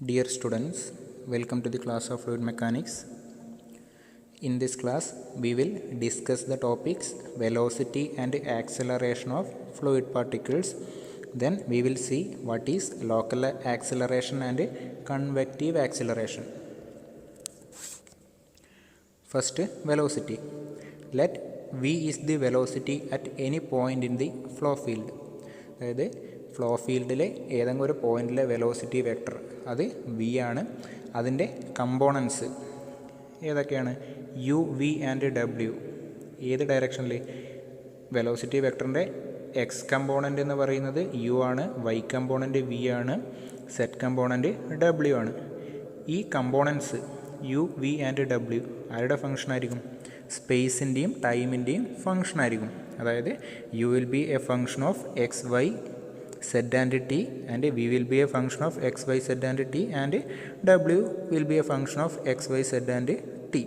Dear students, welcome to the class of fluid mechanics. In this class, we will discuss the topics velocity and acceleration of fluid particles. Then we will see what is local acceleration and convective acceleration. First, velocity. Let v is the velocity at any point in the flow field. അതായത് flow ഫീൽഡിലെ ഏതെങ്കിലും ഒരു പോയിന്റിലെ velocity vector അത് V ആണ്. അതിൻ്റെ components ഏതൊക്കെയാണ്? U, v and ഡബ്ല്യു. ഏത് ഡയറക്ഷനിൽ? വെലോസിറ്റി വെക്ടറിൻ്റെ എക്സ് കമ്പോണൻ്റ് എന്ന് പറയുന്നത് യു ആണ്, വൈ കമ്പോണൻ്റ് വി ആണ്, സെറ്റ് കമ്പോണൻ്റ് ഡബ്ല്യു ആണ്. ഈ കമ്പോണൻസ് യു, വി ആൻഡ് ഡബ്ല്യു ആരുടെ ഫംഗ്ഷൻ ആയിരിക്കും? സ്പേസിൻ്റെയും ടൈമിൻ്റെയും ഫംഗ്ഷൻ ആയിരിക്കും. അതായത് u will be a function of X, y, z and t, and v will be a function of x, y, z and t, and w will be a function of x, y, z and t.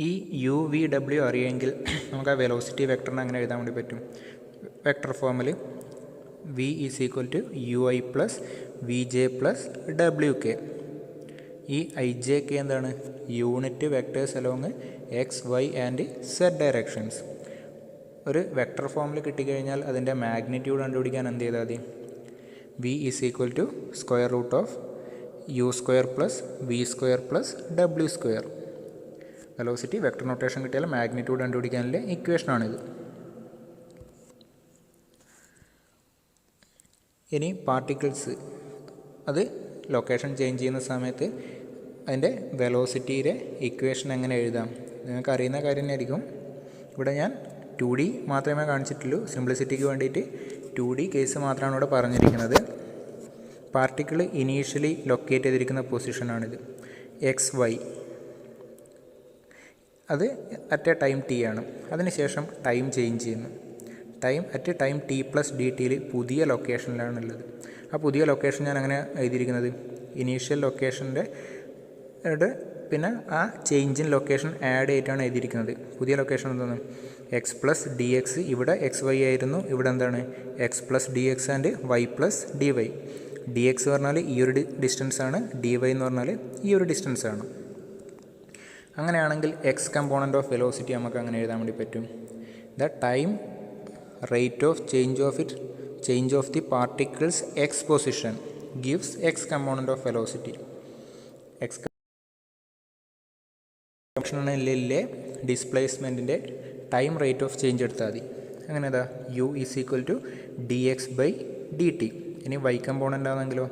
ഈ U, V, W അറിയുമെങ്കിൽ നമുക്ക് ആ velocity വെക്ടറിനെ അങ്ങനെ എഴുതാൻ വേണ്ടി പറ്റും. Vector ഫോമിൽ v is equal to u i plus v j plus ഡബ്ല്യു k. ഈ ഐ ജെ കെ എന്താണ്? Unit vectors along X, Y and z directions. ഒരു വെക്ടർ ഫോമിൽ കിട്ടിക്കഴിഞ്ഞാൽ അതിൻ്റെ മാഗ്നിറ്റ്യൂഡ് കണ്ടുപിടിക്കാൻ എന്ത് ചെയ്താൽ മതി? V is equal to square root of u square plus v square plus ഡബ്ല്യു സ്ക്വയർ. വെലോസിറ്റി വെക്ടർ നൊട്ടേഷൻ കിട്ടിയാൽ മാഗ്നിറ്റ്യൂഡ് കണ്ടുപിടിക്കാനുള്ള ഇക്വേഷനാണിത്. ഇനി പാർട്ടിക്കിൾസ്, അത് ലൊക്കേഷൻ ചേഞ്ച് ചെയ്യുന്ന സമയത്ത് അതിൻ്റെ വെലോസിറ്റിയുടെ ഇക്വേഷൻ എങ്ങനെ എഴുതാം? നിങ്ങൾക്ക് അറിയുന്ന കാര്യം തന്നെയായിരിക്കും. ഇവിടെ ഞാൻ 2D മാത്രമേ കാണിച്ചിട്ടുള്ളൂ. സിംപ്ലിസിറ്റിക്ക് വേണ്ടിയിട്ട് 2D കേസ് മാത്രമാണ് ഇവിടെ പറഞ്ഞിരിക്കുന്നത്. പാർട്ടിക്കിൾ ഇനീഷ്യലി ലൊക്കേറ്റ് ചെയ്തിരിക്കുന്ന പൊസിഷനാണിത്. എക്സ്, വൈ, അത് അറ്റ് എ ടൈം ടി ആണ്. അതിനുശേഷം ടൈം ചേഞ്ച് ചെയ്യുന്നു. Time at time T plus D ടിയിൽ പുതിയ ലൊക്കേഷനിലാണുള്ളത്. ആ പുതിയ ലൊക്കേഷൻ ഞാൻ അങ്ങനെ എഴുതിയിരിക്കുന്നത് ഇനീഷ്യൽ ലൊക്കേഷൻ്റെ പിന്നെ ആ ചേഞ്ച് ഇൻ ലൊക്കേഷൻ ആഡ് ചെയ്തിട്ടാണ് എഴുതിയിരിക്കുന്നത്. പുതിയ ലൊക്കേഷൻ എന്താണ്? X plus d x. ഇവിടെ എക്സ് വൈ ആയിരുന്നു, ഇവിടെ എന്താണ്? X plus d x and y plus d y. D x പറഞ്ഞാൽ ഈ ഒരു ഡിസ്റ്റൻസ് ആണ്, ഡി വൈ എന്ന് പറഞ്ഞാൽ ഈ ഒരു ഡിസ്റ്റൻസ് ആണ്. അങ്ങനെയാണെങ്കിൽ എക്സ് കമ്പോണൻ്റ് ഓഫ് വെലോസിറ്റി നമുക്ക് അങ്ങനെ എഴുതാൻ വേണ്ടി പറ്റും. The time rate of change of the particles X position gives X component of velocity. X ഫംഗ്ഷനിലെ ഡിസ്പ്ലേസ്മെൻറ്റിൻ്റെ ടൈം റേറ്റ് ഓഫ് ചേഞ്ച് എടുത്താൽ മതി. അങ്ങനെ ഏതാ? U is equal to D X by D T. ഇനി വൈ കമ്പോണൻ്റ് ആണെങ്കിലോ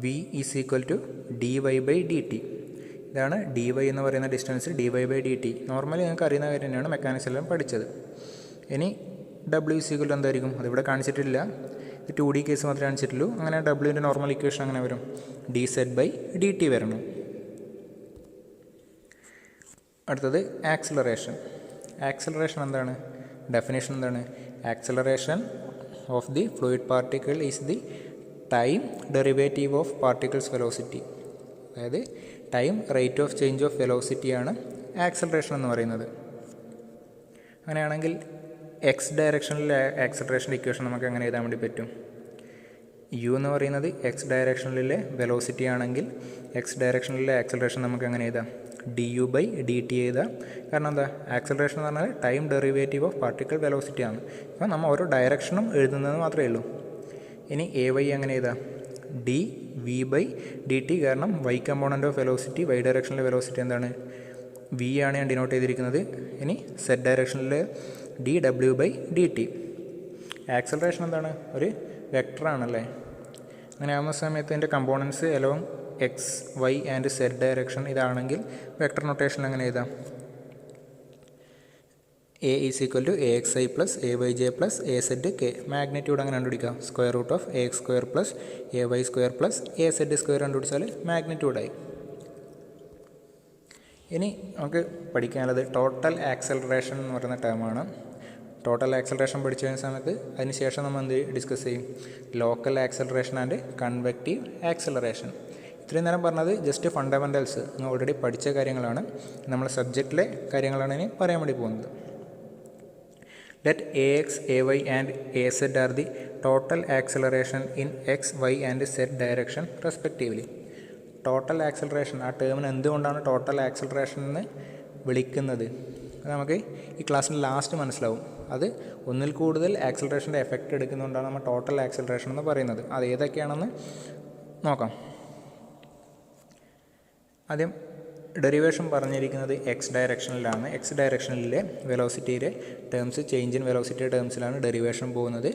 V is equal to D Y by D T. ഇതാണ് D Y എന്ന് പറയുന്ന distance, D Y by D T. Normally നിങ്ങൾക്ക് അറിയുന്ന കാര്യം തന്നെയാണ്, മെക്കാനിക്സ് എല്ലാം പഠിച്ചത്. ഇനി ഡബ്ല്യു ഈസ് ഈക്വൽ ടു എന്തായിരിക്കും? അതിവിടെ കാണിച്ചിട്ടില്ല, ഇത് 2D കേസ് മാത്രമേ കാണിച്ചിട്ടുള്ളൂ. അങ്ങനെ ഡബ്ല്യുവിൻ്റെ നോർമൽ ഇക്വേഷൻ അങ്ങനെ വരും, D Z by D T വരണം. അടുത്തത് ആക്സിലറേഷൻ. ആക്സിലറേഷൻ എന്താണ്? ഡെഫിനേഷൻ എന്താണ്? Acceleration of the fluid particle is the time derivative of particles velocity. അതായത് time rate of change of വെലോസിറ്റിയാണ് ആക്സിലറേഷൻ എന്ന് പറയുന്നത്. അങ്ങനെയാണെങ്കിൽ എക്സ് ഡയറക്ഷനിലെ ആക്സിലറേഷൻ്റെ ഇക്വേഷൻ നമുക്ക് എങ്ങനെ എഴുതാൻ വേണ്ടി പറ്റും? യു എന്ന് പറയുന്നത് എക്സ് ഡയറക്ഷനിലെ വെലോസിറ്റി ആണെങ്കിൽ എക്സ് ഡയറക്ഷനിലെ ആക്സിലറേഷൻ നമുക്ക് എങ്ങനെ എഴുതാം? D U by D t എഴുതാം. കാരണം എന്താ? ആക്സിലറേഷൻ എന്ന് പറഞ്ഞാൽ time derivative of particle velocity ആണ്. അപ്പോൾ നമ്മൾ ഓരോ ഡയറക്ഷനും എഴുതുന്നത് മാത്രമേ ഉള്ളൂ. ഇനി എ വൈ എങ്ങനെ എഴുതാം? D V by D T. കാരണം Y component of velocity, Y ഡയറക്ഷനിലെ വെലോസിറ്റി എന്താണ്? വി ആണ് ഞാൻ ഡിനോട്ട് ചെയ്തിരിക്കുന്നത്. ഇനി സെഡ് ഡയറക്ഷനിൽ D W by D T. Acceleration എന്താണ്? ഒരു വെക്ടറാണല്ലേ. അങ്ങനെ ആകുന്ന സമയത്ത് അതിൻ്റെ components along X, Y and Z direction ഇതാണെങ്കിൽ വെക്ടർ നൊട്ടേഷൻ അങ്ങനെ എഴുതാം. A is equal to A X I plus A Y J plus A Z K. Magnitude അങ്ങനെ കണ്ടുപിടിക്കാം. Square root of a x square plus A y square plus A z square കണ്ടുപിടിച്ചാൽ മാഗ്നിറ്റ്യൂഡായി. ഇനി നമുക്ക് പഠിക്കാനുള്ളത് total acceleration എന്ന് പറയുന്ന ടേമാണ്. Total acceleration പഠിച്ചു കഴിഞ്ഞ സമയത്ത് അതിന് ശേഷം നമ്മൾ എന്ത് ഡിസ്കസ് ചെയ്യും? Local acceleration and convective acceleration. ഇത്രയും നേരം പറഞ്ഞത് ജസ്റ്റ് ഫണ്ടമെൻ്റൽസ്, നിങ്ങൾ ഓൾറെഡി പഠിച്ച കാര്യങ്ങളാണ്. നമ്മളെ സബ്ജക്റ്റിലെ കാര്യങ്ങളാണ് ഇനി പറയാൻ വേണ്ടി പോകുന്നത്. Let a x a y and a z are the total acceleration in x Y and Z direction respectively. Total acceleration, ആ ടേമിന് എന്തുകൊണ്ടാണ് ടോട്ടൽ ആക്സലറേഷൻ എന്ന് വിളിക്കുന്നത് അത് നമുക്ക് ഈ ക്ലാസ്സിൻ്റെ ലാസ്റ്റ് മനസ്സിലാവും. അത് ഒന്നിൽ കൂടുതൽ ആക്സലറേഷൻ്റെ എഫക്റ്റ് എടുക്കുന്നതുകൊണ്ടാണ് നമ്മൾ ടോട്ടൽ ആക്സലറേഷൻ എന്ന് പറയുന്നത്. അത് ഏതൊക്കെയാണെന്ന് നോക്കാം. ആദ്യം ഡെറിവേഷൻ പറഞ്ഞിരിക്കുന്നത് എക്സ് ഡയറക്ഷനിലാണ്. എക്സ് ഡയറക്ഷനിലെ വെലോസിറ്റിയിലെ ടേംസ്, ചേഞ്ച് ഇൻ വെലോസിറ്റി ടേംസിലാണ് ഡെറിവേഷൻ പോകുന്നത്.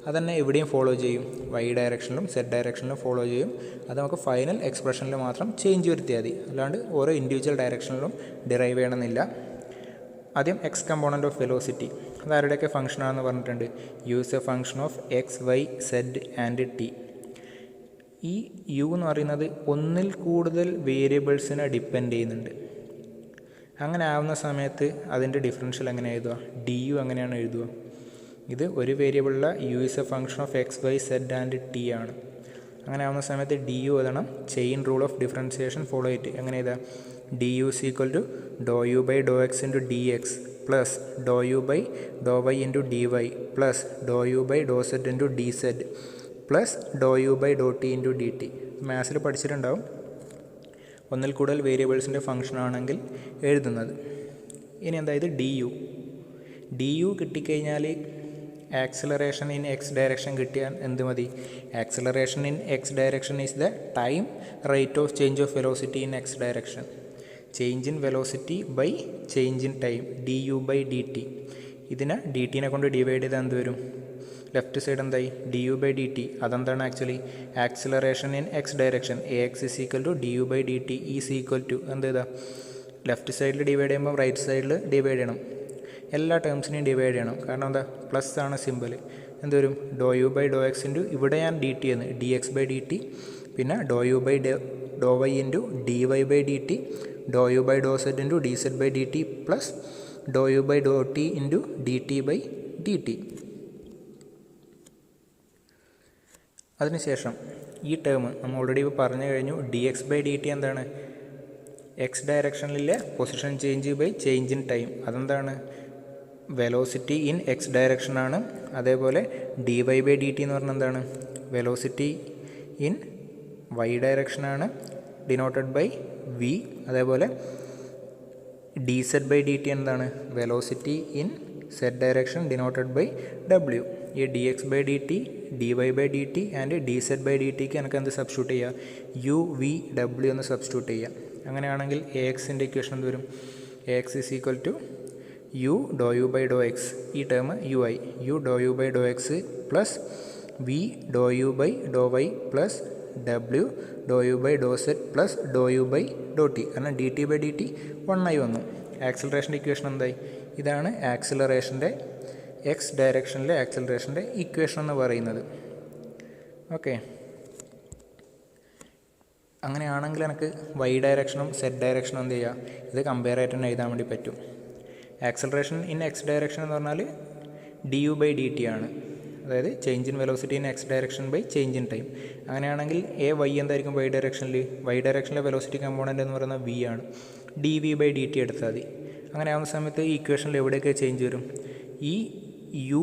അതന്നെ ഇവിടെയും ഫോളോ ചെയ്യും, വൈ ഡയറക്ഷനിലും സെഡ് ഡയറക്ഷനിലും ഫോളോ ചെയ്യും. അത് നമുക്ക് ഫൈനൽ എക്സ്പ്രഷനിൽ മാത്രം ചേഞ്ച് വരുത്തിയാൽ മതി, അല്ലാണ്ട് ഓരോ ഇൻഡിവിജ്വൽ ഡയറക്ഷനിലും ഡിറൈവ് ചെയ്യണമെന്നില്ല. ആദ്യം എക്സ് കമ്പോണൻറ്റ് ഓഫ് വെലോസിറ്റി, അത് ആരുടെയൊക്കെ ഫംഗ്ഷനാണെന്ന് പറഞ്ഞിട്ടുണ്ട്. U is a function of X Y Z and t. ഈ യു എന്ന് പറയുന്നത് ഒന്നിൽ കൂടുതൽ വേരിയബിൾസിനെ ഡിപ്പെൻഡ് ചെയ്യുന്നുണ്ട്. അങ്ങനെ ആവുന്ന സമയത്ത് അതിൻ്റെ ഡിഫറൻഷ്യൽ എങ്ങനെ എഴുതുക? ഡി യു എങ്ങനെയാണ് എഴുതുക? ഇത് ഒരു വേരിയബിളിലെ U is a function of X Y Z and T ആണ്. അങ്ങനെ ആവുന്ന സമയത്ത് ഡി യു എഴുതണം. Chain rule of differentiation follow ചെയ്തിട്ട് എങ്ങനെ എഴുതാം? D U is equal to doh U by Dr X into D X plus Dr U by Dr Y into D Y plus Dr U by Dr Z into D Z plus Dr U by Dr T into D T. മാത്സിൽ പഠിച്ചിട്ടുണ്ടാവും, ഒന്നിൽ കൂടുതൽ വേരിയബിൾസിൻ്റെ function ആണെങ്കിൽ എഴുതുന്നത്. ഇനി എന്തായത് D U കിട്ടിക്കഴിഞ്ഞാൽ acceleration in X direction കിട്ടിയാൽ എന്ത് മതി? Acceleration in X direction is the time rate of change of velocity in X direction. Change in velocity by change in time, D U by D T. ഇതിനെ D ടീനെ കൊണ്ട് divide ചെയ്താൽ എന്ത് വരും? Left side എന്തായി? D U by D T. അതെന്താണ് actually? Acceleration in X direction. A X is equal to d U by D t is equal to എന്ത് ചെയ്താൽ ലെഫ്റ്റ് സൈഡിൽ ഡിവൈഡ് ചെയ്യുമ്പോൾ റൈറ്റ് സൈഡിൽ ഡിവൈഡ് ചെയ്യണം. എല്ലാ ടേംസിനെയും ഡിവൈഡ് ചെയ്യണം. കാരണം എന്താ? പ്ലസ് ആണ് സിമ്പിൾ. എന്ത് വരും? Doh U by Dr X into ഇവിടെ ഞാൻ ഡി ടി എന്ന് D X by D T, പിന്നെ doh U by Dr Y into D Y by D T, doh U by Dr Z into D Z by D T plus Dr U by Dr T into D T by D T. അതിനുശേഷം ഈ term നമ്മൾ already പറഞ്ഞു കഴിഞ്ഞു. D X by D T എന്താണ്? X ഡയറക്ഷനിലെ position change by change in time. അതെന്താണ്? Velocity in X ഡയറക്ഷനാണ്. അതേപോലെ D Y by D T എന്ന് പറഞ്ഞാൽ എന്താണ്? വെലോസിറ്റി ഇൻ വൈ ഡയറക്ഷനാണ്, ഡിനോട്ടഡ് ബൈ വി. അതേപോലെ D Z by D T എന്താണ്? Velocity in Z direction denoted by W. ഈ D X by D T, D Y by D T and D Z by D ടിക്ക് എനിക്ക് എന്ത് substitute ചെയ്യുക? U V W എന്ന് substitute ചെയ്യുക. അങ്ങനെയാണെങ്കിൽ A എക്സിൻ്റെ ഇക്വേഷൻ എന്ത് വരും? A X is equal to U Dr U by Dr X, ഈ term U I, U Dr U by Dr X plus V Dr U by Dr Y plus W Dr U by Dr Z plus Dr U by Dr T. കാരണം D T by D T 1 ആയി വന്നു. ആക്സിലറേഷൻ്റെ equation എന്തായി? ഇതാണ് ആക്സിലറേഷൻ്റെ X ഡയറക്ഷനിലെ ആക്സിലറേഷൻ്റെ equation എന്ന് പറയുന്നത്. Okay, അങ്ങനെയാണെങ്കിൽ എനിക്ക് Y ഡയറക്ഷനും Z ഡയറക്ഷനും എന്ത് ചെയ്യുക? ഇത് കമ്പയർ ആയിട്ട് തന്നെ എഴുതാൻ വേണ്ടി പറ്റും. ആക്സിലറേഷൻ ഇൻ എക്സ് ഡയറക്ഷൻ എന്ന് പറഞ്ഞാൽ d U by D t ആണ്. അതായത് change in velocity in X direction by change in time. അങ്ങനെയാണെങ്കിൽ എ വൈ എന്തായിരിക്കും? വൈ ഡയറക്ഷനിൽ? വൈ ഡയറക്ഷനിലെ വെലോസിറ്റി കമ്പോണൻ്റ് എന്ന് പറയുന്നത് വി ആണ്. D V by D t എടുത്താൽ മതി. അങ്ങനെ ആവുന്ന സമയത്ത് ഈ ഇക്വേഷനിൽ എവിടെയൊക്കെ ചേഞ്ച് വരും? ഈ യു,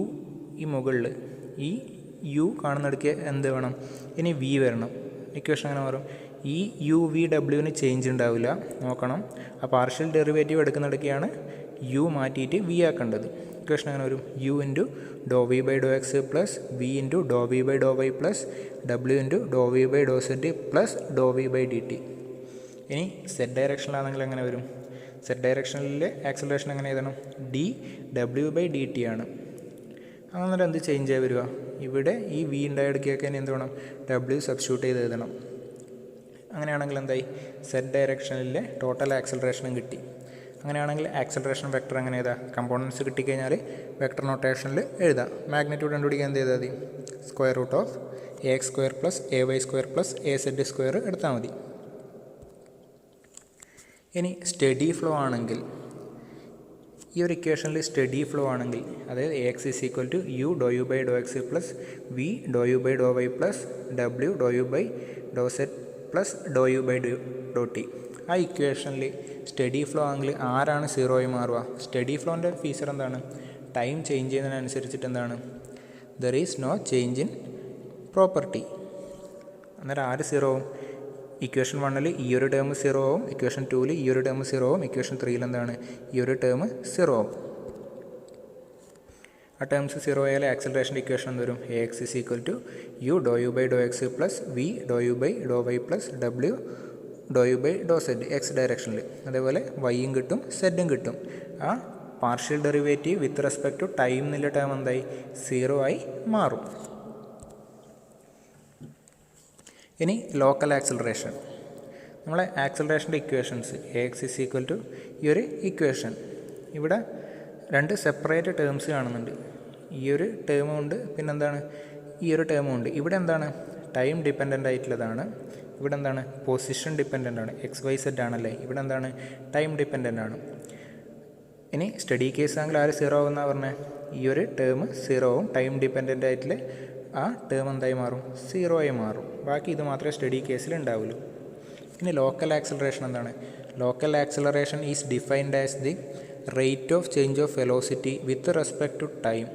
ഈ മുകളിൽ ഈ യു കാണുന്നിടയ്ക്ക് എന്ത് വേണം? ഇനി വി വരണം. ഇക്വേഷൻ അങ്ങനെ വരും. ഈ യു വി ഡബ്ല്യുവിന് ചേഞ്ച് ഉണ്ടാവില്ല, നോക്കണം. ആ പാർഷ്യൽ ഡെറിവേറ്റീവ് എടുക്കുന്നിടയ്ക്കാണ് യു മാറ്റിയിട്ട് വി ആക്കേണ്ടത്. ഇക്വേഷൻ അങ്ങനെ വരും. U into doh V by Dr X plus v into doh V by Dr Y plus ഡബ്ല്യു into doh V by Dr Z plus doh V by D T. ഇനി z ഡയറക്ഷനിലാണെങ്കിൽ എങ്ങനെ വരും? Z ഡയറക്ഷനിലെ acceleration എങ്ങനെ എഴുതണം? D W by D t ആണ്. അങ്ങനെ എന്ത് ചേഞ്ച് ആയി വരിക? ഇവിടെ ഈ വി ഉണ്ടായെടുക്കുകയൊക്കെ എന്ത് വേണം? ഡബ്ല്യു സബ്സ്റ്റിറ്റ്യൂട്ട് ചെയ്ത് എഴുതണം. അങ്ങനെയാണെങ്കിൽ എന്തായി? സെഡ് ഡയറക്ഷനിലെ ടോട്ടൽ ആക്സിലറേഷനും കിട്ടി. അങ്ങനെയാണെങ്കിൽ ആക്സിലറേഷൻ വെക്ടർ എങ്ങനെ എഴുതാം? കമ്പോണൻസ് കിട്ടിക്കഴിഞ്ഞാൽ വെക്ടർ നൊട്ടേഷനിൽ എഴുതാം. മാഗ്നിറ്റ്യൂഡ് കണ്ടുപിടിക്കാൻ എന്ത് ചെയ്താൽ മതി? Square root of a x square plus A y square plus A z square എടുത്താൽ മതി. ഇനി സ്റ്റഡി ഫ്ലോ ആണെങ്കിൽ, ഈ ഒരു ഇക്വേഷനിൽ സ്റ്റഡി ഫ്ലോ ആണെങ്കിൽ, അതായത് a x is equal to U Dr U by Dr X plus V Dr U by Dr Y plus W Dr U by Dr Z plus Dr U by Dr t. ആ ഇക്വേഷനിൽ steady flow ആണെങ്കിൽ ആരാണ് സീറോയി മാറുക? Steady ഫ്ലോൻ്റെ feature എന്താണ്? Time change ചെയ്യുന്നതിനനുസരിച്ചിട്ട് എന്താണ്, there is no change in property. അന്നേരം ആര് സീറോ ആവും? ഇക്വേഷൻ 1 ഈ ഒരു ടേം സീറോ ആവും, ഇക്വേഷൻ 2 ഈ ഒരു ടേം സീറോ ആവും, ഇക്വേഷൻ 3 എന്താണ്, ഈ ഒരു ടേം സീറോ ആവും. ആ ടേംസ് സീറോ ആയാൽ ആക്സിലറേഷൻ്റെ ഇക്വേഷൻ എന്ത് വരും? A X is equal to U Dr U by Dr X plus V Dr U by Dr Y plus W Dr U by Dr Z X ഡയറക്ഷനിൽ. അതേപോലെ വൈയും കിട്ടും സെഡും കിട്ടും. ആ partial derivative with respect to time എന്നുള്ള term എന്തായി? Zero ആയി മാറും. ഇനി ലോക്കൽ ആക്സിലറേഷൻ. നമ്മളെ ആക്സിലറേഷൻ്റെ equations A X is equal to ഈ ഒരു ഇക്വേഷൻ. ഇവിടെ രണ്ട് സെപ്പറേറ്റ് ടേംസ് കാണുന്നുണ്ട്. ഈ ഒരു ടേമും ഉണ്ട്, പിന്നെന്താണ് ഈ ഒരു ടേമും ഉണ്ട്. ഇവിടെ എന്താണ് ടൈം ഡിപ്പെൻഡൻ്റ് ആയിട്ടുള്ളതാണ്, ഇവിടെ എന്താണ് പൊസിഷൻ ഡിപ്പെൻഡൻ്റ് ആണ്. എക്സ് വൈ സെഡ് ആണല്ലേ, ഇവിടെ എന്താണ് ടൈം ഡിപ്പെൻഡൻ്റ് ആണ്. ഇനി സ്റ്റഡി കേസ് ആണെങ്കിൽ ആര് സീറോ ആവുമെന്നാണ് പറഞ്ഞത്? ഈ ഒരു ടേം സീറോ ആവും, ടൈം ഡിപ്പെൻഡൻ്റ് ആയിട്ടുള്ള ആ ടേം എന്തായി മാറും? സീറോ ആയി മാറും. ബാക്കി ഇത് മാത്രമേ സ്റ്റഡി കേസിൽ ഉണ്ടാവുള്ളൂ. ഇനി ലോക്കൽ ആക്സിലറേഷൻ എന്താണ്? Local acceleration is defined as the rate of change of velocity with respect to time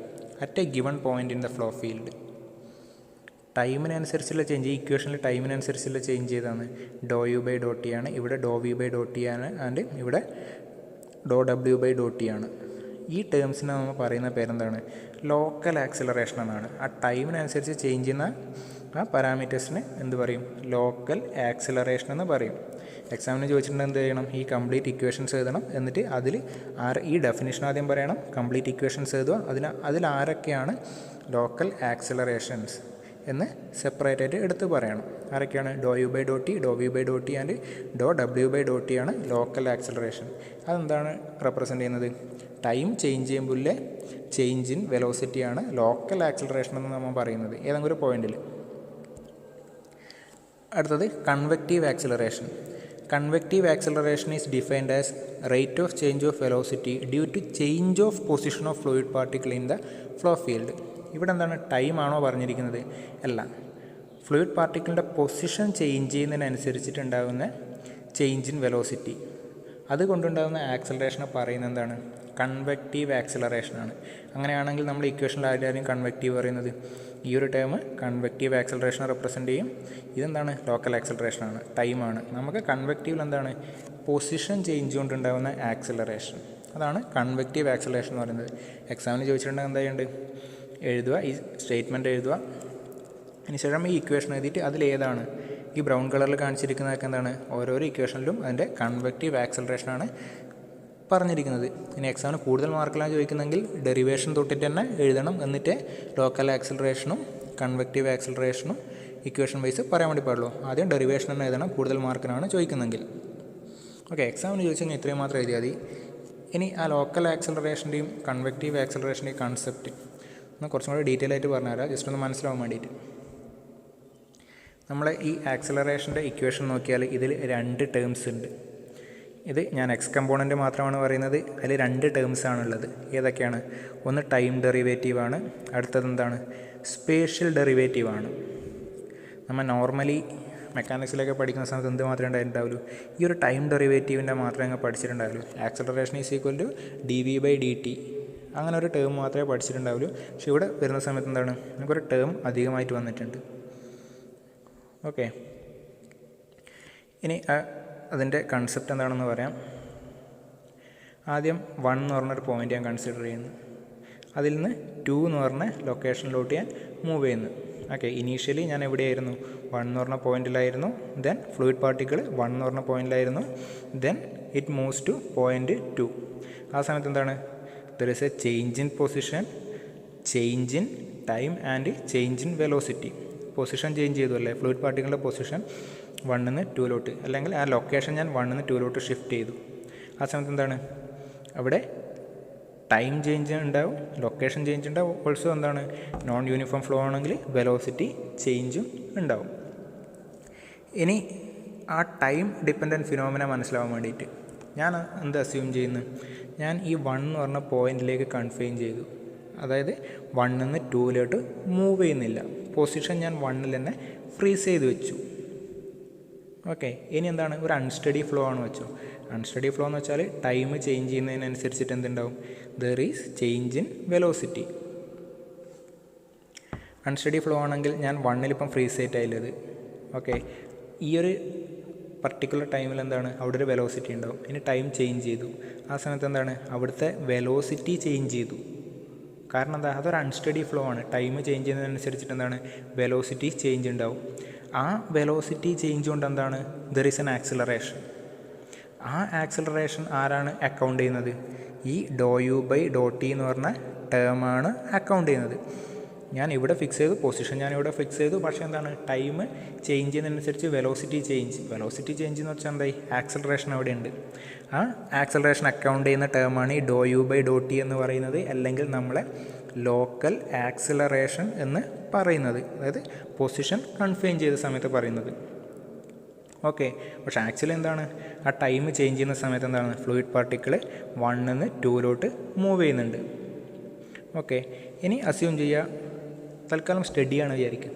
at a given point in the flow field. ടൈമിനനുസരിച്ചുള്ള ചേഞ്ച്, ഈ ഇക്വേഷനിൽ ടൈമിനനുസരിച്ചുള്ള ചേഞ്ച് ചെയ്താണ് doe U by Dr T ആണ്, ഇവിടെ doe V by Dr T ആണ്, and ഇവിടെ doe W by Dr T ആണ്. ഈ ടേംസിനെ നമ്മൾ പറയുന്ന പേരെന്താണ്? ലോക്കൽ ആക്സിലറേഷൻ എന്നാണ്. ആ ടൈമിനനുസരിച്ച് ചേഞ്ച് ചെയ്യുന്ന ആ പാരാമീറ്റേഴ്സിന് എന്ത് പറയും? ലോക്കൽ ആക്സിലറേഷൻ എന്ന് പറയും. എക്സാമിന് ചോദിച്ചിട്ടുണ്ടെങ്കിൽ എന്ത് ചെയ്യണം? ഈ കംപ്ലീറ്റ് ഇക്വേഷൻസ് എഴുതണം. എന്നിട്ട് അതിൽ ഈ ഡെഫിനിഷൻ ആദ്യം പറയണം, കംപ്ലീറ്റ് ഇക്വേഷൻസ് എഴുതുക. അതിൽ ആരൊക്കെയാണ് ലോക്കൽ ആക്സിലറേഷൻസ് എന്ന് സെപ്പറേറ്റ് ആയിട്ട് എടുത്ത് പറയണം. ആരൊക്കെയാണ്? Doe U by Dr T, doe V by Dr T and doe W by Dr T ആണ് ലോക്കൽ ആക്സിലറേഷൻ. അതെന്താണ് റെപ്രസെൻ്റ് ചെയ്യുന്നത്? ടൈം ചേഞ്ച് ചെയ്യുമ്പോഴേ ചേഞ്ച് ഇൻ വെലോസിറ്റിയാണ് ലോക്കൽ ആക്സിലറേഷൻ എന്ന് നമ്മൾ പറയുന്നത് ഏതെങ്കിലും ഒരു പോയിന്റിൽ. അടുത്തത് convective acceleration. Convective acceleration is defined as rate of change of velocity due to change of position of fluid particle in the flow field. ഇവിടെ എന്താണ് ടൈമാണോ പറഞ്ഞിരിക്കുന്നത്? അല്ല, ഫ്ലൂയിഡ് പാർട്ടിക്കിളിൻ്റെ പൊസിഷൻ ചേഞ്ച് ചെയ്യുന്നതിനനുസരിച്ചിട്ടുണ്ടാകുന്ന ചേഞ്ച് ഇൻ വെലോസിറ്റി, അതുകൊണ്ടുണ്ടാകുന്ന ആക്സിലറേഷനെ പറയുന്നത് എന്താണ്? കൺവെക്റ്റീവ് ആക്സിലറേഷനാണ്. അങ്ങനെയാണെങ്കിൽ നമ്മൾ ഇക്വേഷനിൽ ആരും കൺവെക്റ്റീവ് പറയുന്നത് ഈ ഒരു ടേം കൺവെക്റ്റീവ് ആക്സിലറേഷനെ റെപ്രസെൻ്റ് ചെയ്യും. ഇതെന്താണ്? ലോക്കൽ ആക്സിലറേഷനാണ്, ടൈമാണ്. നമുക്ക് കൺവെക്റ്റീവിൽ എന്താണ്? പൊസിഷൻ ചേഞ്ച് കൊണ്ടുണ്ടാകുന്ന ആക്സിലറേഷൻ, അതാണ് കൺവെക്റ്റീവ് ആക്സിലറേഷൻ എന്ന് പറയുന്നത്. എക്സാമിന് ചോദിച്ചിട്ടുണ്ടെങ്കിൽ എന്താ ചെയ്യേണ്ടത്? എഴുതുക, ഈ സ്റ്റേറ്റ്മെൻറ്റ് എഴുതുക. അതിനുശേഷം ഈ ഇക്വേഷൻ എഴുതിയിട്ട് അതിലേതാണ് ഈ ബ്രൗൺ കളറിൽ കാണിച്ചിരിക്കുന്നതൊക്കെ എന്താണ്? ഓരോരോ ഇക്വേഷനിലും അതിൻ്റെ കൺവെക്റ്റീവ് ആക്സിലറേഷനാണ് പറഞ്ഞിരിക്കുന്നത്. ഇനി എക്സാമിന് കൂടുതൽ മാർക്കെല്ലാം ചോദിക്കുന്നെങ്കിൽ ഡെറിവേഷൻ തൊട്ടിട്ട് തന്നെ എഴുതണം. എന്നിട്ട് ലോക്കൽ ആക്സിലറേഷനും കൺവെക്റ്റീവ് ആക്സിലറേഷനും ഇക്വേഷൻ വൈസ് പറയാൻ വേണ്ടി പാടുള്ളൂ. ആദ്യം ഡെറിവേഷൻ തന്നെ എഴുതണം, കൂടുതൽ മാർക്കിനാണ് ചോദിക്കുന്നെങ്കിൽ. ഓക്കെ, എക്സാമിന് ചോദിച്ചെങ്കിൽ ഇത്രയും മാത്രം എഴുതിയാൽ മതി. ഇനി ആ ലോക്കൽ ആക്സിലറേഷൻ്റെയും കൺവെക്റ്റീവ് ആക്സിലറേഷൻ്റെയും കൺസെപ്റ്റ് ഒന്ന് കുറച്ചും കൂടി ഡീറ്റെയിൽ ആയിട്ട് പറഞ്ഞുതരാം, ജസ്റ്റ് ഒന്ന് മനസ്സിലാവാൻ വേണ്ടിയിട്ട്. നമ്മൾ ഈ ആക്സിലറേഷൻ്റെ ഇക്വേഷൻ നോക്കിയാൽ ഇതിൽ രണ്ട് ടേംസ് ഉണ്ട്. ഇത് ഞാൻ എക്സ് കമ്പോണൻറ്റ് മാത്രമാണ് പറയുന്നത്. അതിൽ രണ്ട് ടേംസാണുള്ളത്. ഏതൊക്കെയാണ്? ഒന്ന് ടൈം ഡെറിവേറ്റീവാണ്, അടുത്തത് എന്താണ്? സ്പേഷ്യൽ ഡെറിവേറ്റീവാണ്. നമ്മൾ നോർമലി മെക്കാനിക്സിലൊക്കെ പഠിക്കുന്ന സമയത്ത് എന്ത് മാത്രമേ ഉണ്ടായിട്ടുണ്ടാവുള്ളൂ? ഈ ഒരു ടൈം ഡെറിവേറ്റീവിൻ്റെ മാത്രമേ അങ്ങ് പഠിച്ചിട്ടുണ്ടാവുള്ളൂ. Acceleration is equal to D V by D T, അങ്ങനെ ഒരു ടേം മാത്രമേ പഠിച്ചിട്ടുണ്ടാവുള്ളൂ. പക്ഷെ ഇവിടെ വരുന്ന സമയത്ത് എന്താണ്? നമുക്കൊരു ടേം അധികമായിട്ട് വന്നിട്ടുണ്ട്. ഓക്കെ, ഇനി അതിൻ്റെ കൺസെപ്റ്റ് എന്താണെന്ന് പറയാം. ആദ്യം 1 എന്ന് പറഞ്ഞൊരു പോയിൻ്റ് ഞാൻ കൺസിഡർ ചെയ്യുന്നു. അതിൽ നിന്ന് 2 എന്ന് പറഞ്ഞ ലൊക്കേഷനിലോട്ട് ഞാൻ മൂവ് ചെയ്യുന്നു. ഓക്കെ, ഇനീഷ്യലി ഞാൻ എവിടെയായിരുന്നു? 1 എന്ന് പറഞ്ഞ പോയിൻറ്റിലായിരുന്നു. ദെൻ ഫ്ലൂയിഡ് പാർട്ടിക്കിൾ 1 എന്ന് പറഞ്ഞ പോയിൻറ്റിലായിരുന്നു. Then it moves to point 2. ആ സമയത്ത് എന്താണ്? There is a change in position, change in time and change in velocity. Position change ചെയ്തു അല്ലേ? ഫ്ലൂയിഡ് പാർട്ടിക്കിളിൻ്റെ പൊസിഷൻ 1 നിന്ന് 2ലോട്ട്, അല്ലെങ്കിൽ ആ ലൊക്കേഷൻ ഞാൻ 1 നിന്ന് 2ലോട്ട് ഷിഫ്റ്റ് ചെയ്തു. ആ സമയത്ത് എന്താണ്? അവിടെ ടൈം ചേഞ്ച് ഉണ്ടാവും, ലൊക്കേഷൻ ചേഞ്ച് ഉണ്ടാവും. ഓൾസോ എന്താണ്? നോൺ യൂണിഫോം ഫ്ലോ ആണെങ്കിൽ വെലോസിറ്റി ചേഞ്ചും ഉണ്ടാവും. ഇനി ആ ടൈം ഡിപ്പെൻഡൻറ്റ് ഫിനോമിന മനസ്സിലാവാൻ വേണ്ടിയിട്ട് ഞാൻ എന്ത് അസ്യൂം ചെയ്യുന്നു? ഞാൻ ഈ 1 എന്ന് പറഞ്ഞ പോയിൻറ്റിലേക്ക് കൺഫൈൻ ചെയ്തു. അതായത് 1 നിന്ന് 2ലോട്ട് മൂവ് ചെയ്യുന്നില്ല. പൊസിഷൻ ഞാൻ 1ൽ തന്നെ ഫ്രീസ് ചെയ്ത് വെച്ചു. ഓക്കെ, ഇനി എന്താണ് ഒരു അൺസ്റ്റഡി ഫ്ലോ ആണ് വെച്ചോ. അൺസ്റ്റഡി ഫ്ലോ എന്ന് വെച്ചാൽ ടൈം ചേഞ്ച് ചെയ്യുന്നതിനനുസരിച്ചിട്ട് എന്തുണ്ടാവും, there is change in velocity. Unsteady flow ആണെങ്കിൽ ഞാൻ 1-ലിപ്പം ഫ്രീസ് സ്റ്റേറ്റ് ആയില്ലത്. ഓക്കെ, ഈ ഒരു പർട്ടിക്കുലർ ടൈമിൽ എന്താണ് അവിടെ ഒരു വെലോസിറ്റി ഉണ്ടാവും. ഇനി ടൈം ചേഞ്ച് ചെയ്തു, ആ സമയത്ത് എന്താണ് അവിടുത്തെ വെലോസിറ്റി ചേഞ്ച് ചെയ്തു. കാരണം എന്താ, അതൊരു അൺസ്റ്റഡി ഫ്ലോ ആണ്. ടൈം ചേഞ്ച് ചെയ്യുന്നതിനനുസരിച്ചിട്ട് എന്താണ് വെലോസിറ്റി ചേഞ്ച് ഉണ്ടാവും. ആ വെലോസിറ്റി ചേഞ്ച് കൊണ്ട് എന്താണ് ദർ ഈസ് എൻ ആക്സിലറേഷൻ. ആ ആക്സിലറേഷൻ ആരാണ് അക്കൗണ്ട് ചെയ്യുന്നത്, ഈ ∂u/∂t എന്ന് പറഞ്ഞ ടേമാണ് അക്കൗണ്ട് ചെയ്യുന്നത്. ഞാൻ ഇവിടെ ഫിക്സ് ചെയ്തു, പൊസിഷൻ ഞാൻ ഇവിടെ ഫിക്സ് ചെയ്തു, പക്ഷേ എന്താണ് ടൈം ചേഞ്ച് ചെയ്യുന്നതിനനുസരിച്ച് വെലോസിറ്റി ചേഞ്ച് എന്ന് വെച്ചാൽ എന്തായി, ആക്സിലറേഷൻ അവിടെ ഉണ്ട്. ആ ആക്സിലറേഷൻ അക്കൗണ്ട് ചെയ്യുന്ന ടേമാണ് ഈ ∂u/∂t എന്ന് പറയുന്നത്, അല്ലെങ്കിൽ നമ്മളെ ലോക്കൽ ആക്സിലറേഷൻ എന്ന് പറയുന്നത്, അതായത് പൊസിഷൻ കൺഫൈൻ ചെയ്ത സമയത്ത് പറയുന്നത്. ഓക്കെ, പക്ഷേ ആക്ച്വലി എന്താണ് ആ ടൈം ചേഞ്ച് ചെയ്യുന്ന സമയത്ത് എന്താണ് ഫ്ലൂയിഡ് പാർട്ടിക്കിൾ 1 നിന്ന് 2-ലോട്ട് മൂവ് ചെയ്യുന്നുണ്ട്. ഓക്കെ, ഇനി അസ്യൂം ചെയ്യുക തൽക്കാലം സ്റ്റഡിയാണ് വിചാരിക്കുക.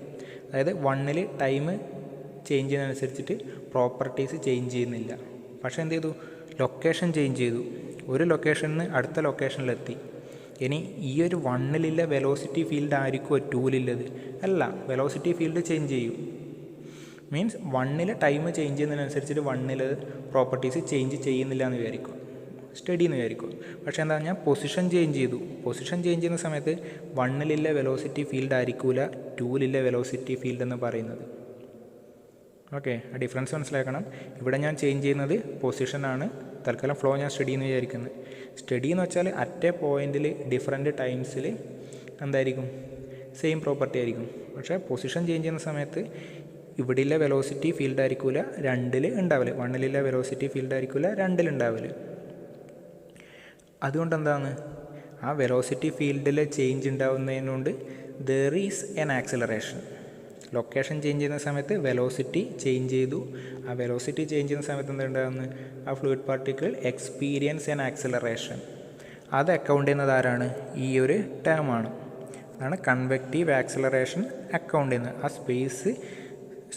അതായത് 1-ൽ ടൈം ചേഞ്ച് ചെയ്യുന്നതനുസരിച്ചിട്ട് പ്രോപ്പർട്ടീസ് ചേഞ്ച് ചെയ്യുന്നില്ല. പക്ഷേ എന്ത് ചെയ്തു, ലൊക്കേഷൻ ചേഞ്ച് ചെയ്തു. ഒരു ലൊക്കേഷനിൽ നിന്ന് അടുത്ത ലൊക്കേഷനിലെത്തി. ഇനി ഈ ഒരു 1-ലുള്ള വെലോസിറ്റി ഫീൽഡ് ആയിരിക്കുമോ 2-ലുള്ളത്? അല്ല, വെലോസിറ്റി ഫീൽഡ് ചേഞ്ച് ചെയ്യും. മീൻസ് 1-ൽ ടൈം ചേഞ്ച് ചെയ്യുന്നതിനനുസരിച്ചിട്ട് 1-ൽ പ്രോപ്പർട്ടീസ് ചേഞ്ച് ചെയ്യുന്നില്ല എന്ന് വിചാരിക്കും, സ്റ്റഡി എന്ന് വിചാരിക്കും. പക്ഷേ എന്താ, ഞാൻ പൊസിഷൻ ചേഞ്ച് ചെയ്തു. പൊസിഷൻ ചേഞ്ച് ചെയ്യുന്ന സമയത്ത് 1-ലുള്ള വെലോസിറ്റി ഫീൽഡ് ആയിരിക്കില്ല 2-ലുള്ള വെലോസിറ്റി ഫീൽഡ് എന്ന് പറയുന്നത്. ഓക്കെ, ആ ഡിഫറൻസ് മനസ്സിലാക്കണം. ഇവിടെ ഞാൻ ചേഞ്ച് ചെയ്യുന്നത് പൊസിഷനാണ്. തൽക്കാലം ഫ്ലോ ഞാൻ സ്റ്റഡി എന്ന് വിചാരിക്കുന്നത്. സ്റ്റഡി എന്ന് വെച്ചാൽ അറ്റ് എ പോയിൻറ്റിൽ ഡിഫറെൻറ്റ് ടൈംസിൽ എന്തായിരിക്കും, സെയിം പ്രോപ്പർട്ടി ആയിരിക്കും. പക്ഷേ പൊസിഷൻ ചേഞ്ച് ചെയ്യുന്ന സമയത്ത് ഇവിടെയുള്ള വെലോസിറ്റി ഫീൽഡ് ആയിരിക്കില്ല 2-ൽ ഉണ്ടാവില്ല, 1-ലുള്ള വെലോസിറ്റി ഫീൽഡ് ആയിരിക്കില്ല 2-ൽ ഉണ്ടാവില്ല. അതുകൊണ്ട് എന്താണ്, ആ വെലോസിറ്റി ഫീൽഡിൽ ചേഞ്ച് ഉണ്ടാവുന്നതിനുകൊണ്ട് there is an acceleration. Location change ചെയ്യുന്ന സമയത്ത് വെലോസിറ്റി ചേഞ്ച് ചെയ്തു. ആ വെലോസിറ്റി ചേഞ്ച് ചെയ്യുന്ന സമയത്ത് എന്തുണ്ടാകുന്നത്, ആ fluid particle experience an acceleration. അത് അക്കൗണ്ട് ചെയ്യുന്നത് ആരാണ്, ഈ ഒരു ടേമാണ്. അതാണ് കൺവെക്റ്റീവ് ആക്സിലറേഷൻ അക്കൗണ്ട് ചെയ്യുന്നത്. ആ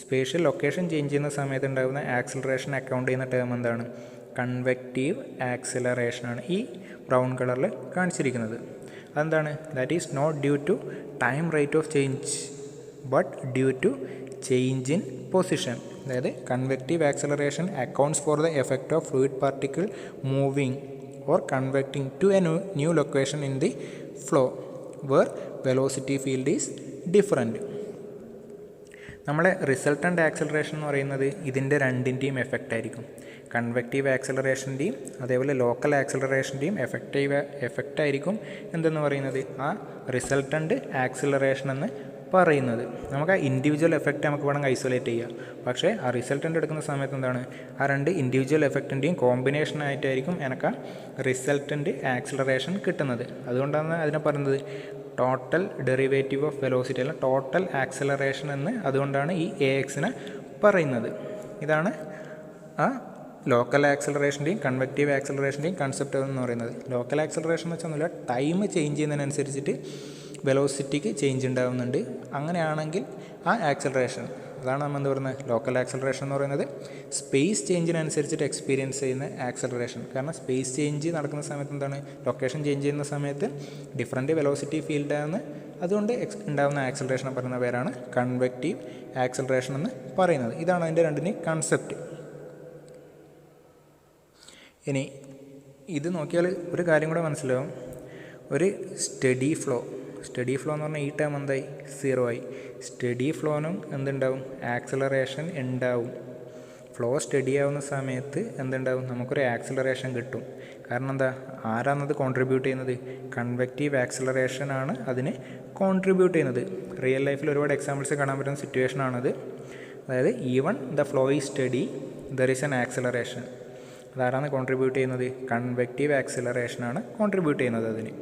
സ്പേഷ്യൽ ലൊക്കേഷൻ ചേഞ്ച് ചെയ്യുന്ന സമയത്ത് ഉണ്ടാകുന്ന ആക്സിലറേഷൻ അക്കൗണ്ട് ചെയ്യുന്ന ടേം എന്താണ്, കൺവെക്റ്റീവ് ആക്സിലറേഷനാണ് ഈ ബ്രൗൺ കളറിൽ കാണിച്ചിരിക്കുന്നത്. അതെന്താണ്, that is not due to time rate of change but due to change in position. അതായത് convective acceleration accounts for the effect of fluid particle moving or convecting to a new location in the flow where velocity field is different. നമ്മളെ resultant acceleration എന്ന് പറയുന്നത് ഇതിൻ്റെ രണ്ടിൻ്റെയും effect ആയിരിക്കും. Convective ആക്സിലറേഷൻ്റെയും അതേപോലെ local ആക്സിലറേഷൻ്റെയും effect ആയിരിക്കും എന്തെന്ന് പറയുന്നത്, ആ റിസൾട്ടൻ്റ് ആക്സിലറേഷൻ എന്ന് പറയുന്നത്. നമുക്ക് ആ ഇൻഡിവിജ്വൽ എഫക്റ്റ് നമുക്ക് വേണമെങ്കിൽ ഐസൊലേറ്റ് ചെയ്യാം. പക്ഷേ ആ റിസൾട്ടൻ്റ് എടുക്കുന്ന സമയത്ത് എന്താണ്, ആ രണ്ട് ഇൻഡിവിജ്വൽ എഫക്റ്റിൻ്റെയും കോമ്പിനേഷൻ ആയിട്ടായിരിക്കും എനിക്ക് ആ റിസൾട്ടൻ്റ് ആക്സിലറേഷൻ കിട്ടുന്നത്. അതുകൊണ്ടാണ് അതിനെ പറയുന്നത് ടോട്ടൽ ഡെറിവേറ്റീവ് ഓഫ് വെലോസിറ്റി അല്ല ടോട്ടൽ ആക്സിലറേഷൻ എന്ന്. അതുകൊണ്ടാണ് ഈ AXനെ പറയുന്നത്. ഇതാണ് ആ ലോക്കൽ ആക്സിലറേഷൻ്റെയും കൺവെക്റ്റീവ് ആക്സിലറേഷൻ്റെയും കൺസെപ്റ്റ് എന്ന് പറയുന്നത്. ലോക്കൽ ആക്സിലറേഷൻ എന്ന് വെച്ചാൽ ടൈം ചേഞ്ച് ചെയ്യുന്നതിനനുസരിച്ചിട്ട് വെലോസിറ്റിക്ക് ചേഞ്ച് ഉണ്ടാകുന്നുണ്ട്. അങ്ങനെയാണെങ്കിൽ ആ ആക്സിലറേഷൻ, അതാണ് നമ്മൾ എന്ത് പറയുന്നത് ലോക്കൽ ആക്സിലറേഷൻ എന്ന് പറയുന്നത്. സ്പേസ് ചേഞ്ചിനനുസരിച്ചിട്ട് എക്സ്പീരിയൻസ് ചെയ്യുന്ന ആക്സിലറേഷൻ. കാരണം സ്പേസ് ചേഞ്ച് നടക്കുന്ന സമയത്ത് എന്താണ്, ലൊക്കേഷൻ ചേഞ്ച് ചെയ്യുന്ന സമയത്ത് ഡിഫറൻറ്റ് വെലോസിറ്റി ഫീൽഡാണ്. അതുകൊണ്ട് ഉണ്ടാകുന്ന ആക്സിലറേഷൻ പറയുന്ന പേരാണ് കൺവെക്റ്റീവ് ആക്സിലറേഷൻ എന്ന് പറയുന്നത്. ഇതാണ് അതിൻ്റെ രണ്ടിൻ്റെയും കൺസെപ്റ്റ്. ഇനി ഇത് നോക്കിയാൽ ഒരു കാര്യം കൂടെ മനസ്സിലാവും. ഒരു സ്റ്റഡി ഫ്ലോ എന്ന് പറഞ്ഞാൽ ഈ ടേം എന്തായി, 0 ആയി. സ്റ്റഡി ഫ്ലോനും എന്തുണ്ടാവും, ആക്സിലറേഷൻ ഉണ്ടാവും. ഫ്ലോ സ്റ്റഡി ആവുന്ന സമയത്ത് എന്തുണ്ടാവും, നമുക്കൊരു ആക്സിലറേഷൻ കിട്ടും. കാരണം എന്താ, ആരാണത് കോൺട്രിബ്യൂട്ട് ചെയ്യുന്നത്, കൺവെക്റ്റീവ് ആക്സിലറേഷൻ ആണ് അതിന് കോൺട്രിബ്യൂട്ട് ചെയ്യുന്നത്. റിയൽ ലൈഫിൽ ഒരുപാട് എക്സാമ്പിൾസ് കാണാൻ പറ്റുന്ന സിറ്റുവേഷൻ ആണത്. അതായത് even the flow is study there is an acceleration. അതാരാണ് കോൺട്രിബ്യൂട്ട് ചെയ്യുന്നത്, കൺവെക്റ്റീവ് ആക്സിലറേഷനാണ് കോൺട്രിബ്യൂട്ട് ചെയ്യുന്നത് അതിന്.